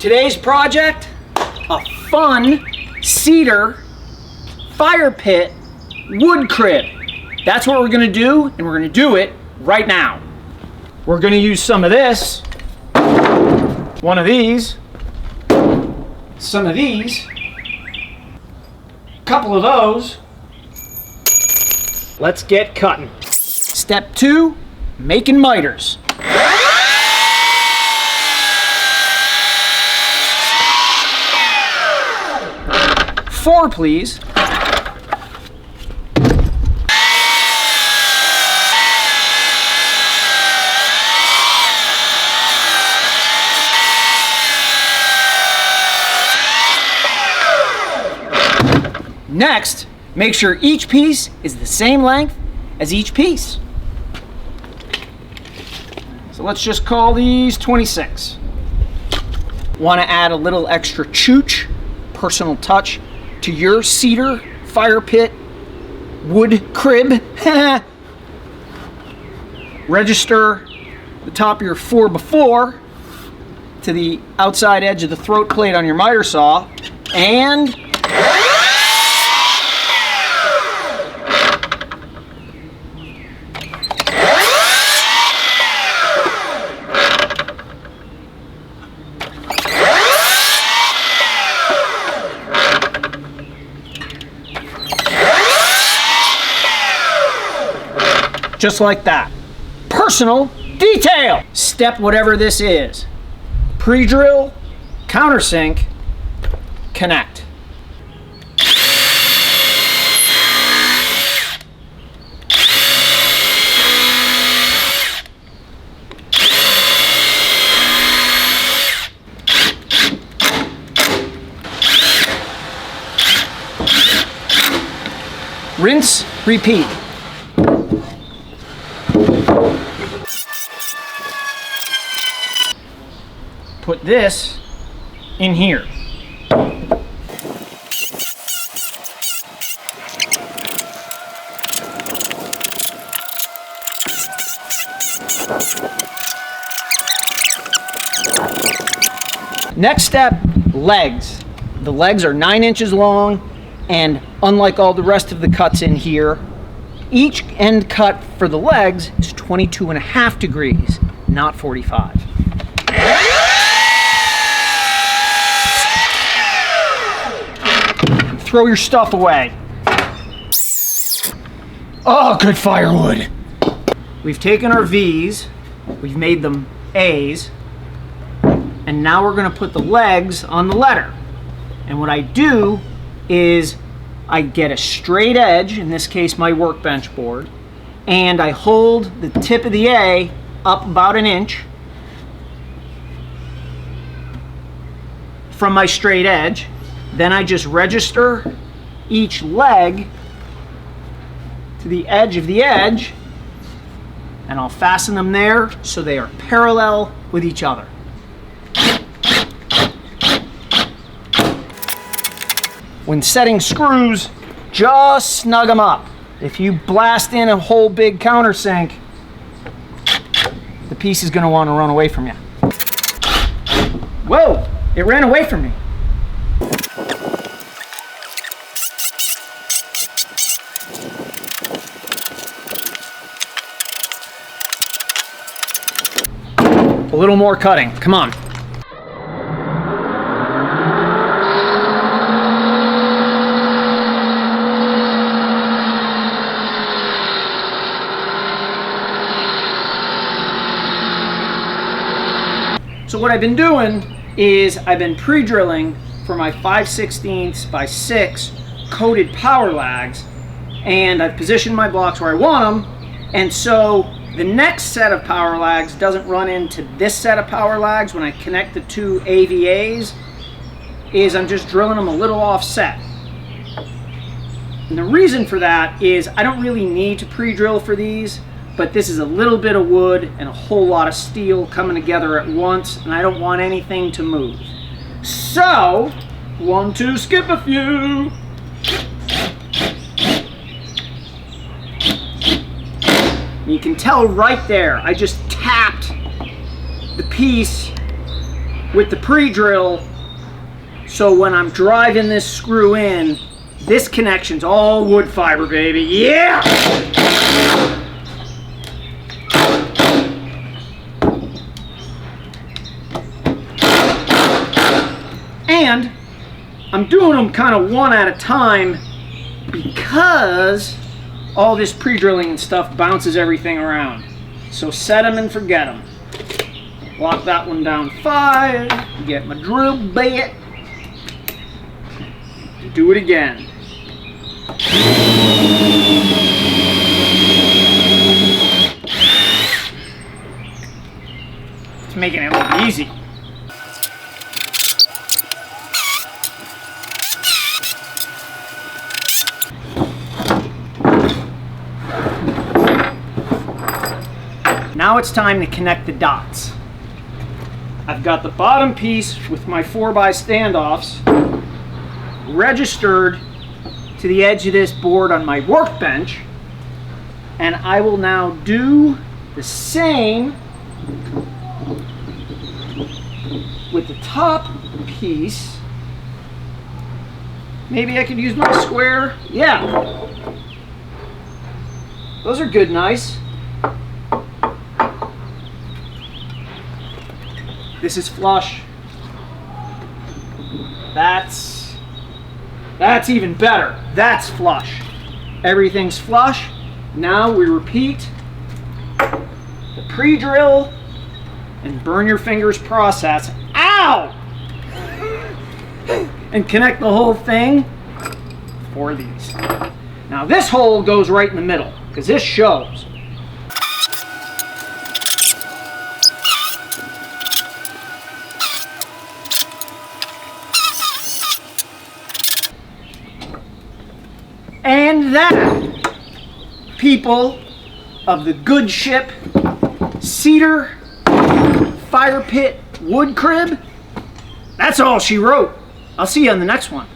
Today's project, a fun cedar fire pit wood crib. That's what we're gonna do, and we're gonna do it right now. We're gonna use some of this, one of these, some of these, a couple of those. Let's get cutting. Step 2, making miters. 4, please. Next, make sure each piece is the same length as each piece. So let's just call these 26. Want to add a little extra chooch, personal touch, to your cedar fire pit wood crib. Register the top of your 4x4 to the outside edge of the throat plate on your miter saw, and just like that. Personal detail. Step whatever this is. Pre-drill, countersink, connect. Rinse, repeat. Put this in here. Next step, legs. The legs are 9 inches long, and unlike all the rest of the cuts in here, each end cut for the legs is 22.5 degrees, not 45. Throw your stuff away. Oh, good firewood. We've taken our V's, we've made them A's, and now we're gonna put the legs on the letter. And what I do is I get a straight edge, in this case my workbench board, and I hold the tip of the A up about 1 inch from my straight edge. Then I just register each leg to the edge of the edge, and I'll fasten them there so they are parallel with each other. When setting screws, just snug them up. If you blast in a whole big countersink, the piece is going to want to run away from you. Whoa, it ran away from me. A little more cutting, come on. So what I've been doing is I've been pre-drilling for my 5/16 by 6 coated power lags, and I've positioned my blocks where I want them, and so the next set of power lags doesn't run into this set of power lags when I connect the 2 AVAs, is I'm just drilling them a little offset. And the reason for that is I don't really need to pre-drill for these, but this is a little bit of wood and a whole lot of steel coming together at once, and I don't want anything to move. So, 1, 2, skip a few. You can tell right there, I just tapped the piece with the pre-drill, so when I'm driving this screw in, this connection's all wood fiber, baby. Yeah! And I'm doing them kind of one at a time because all this pre-drilling and stuff bounces everything around. So set them and forget them. Lock that one down 5, get my drill bit, do it again. It's making it look easy. Now it's time to connect the dots. I've got the bottom piece with my 4x standoffs registered to the edge of this board on my workbench, and I will now do the same with the top piece. Maybe I could use my square. Yeah, those are good, nice. This is flush. That's even better. That's flush. Everything's flush. Now we repeat the pre-drill and burn your fingers process. Ow! And connect the whole thing for these. Now this hole goes right in the middle because this shows. And that, people of the good ship, cedar, fire pit, wood crib, that's all she wrote. I'll see you on the next one.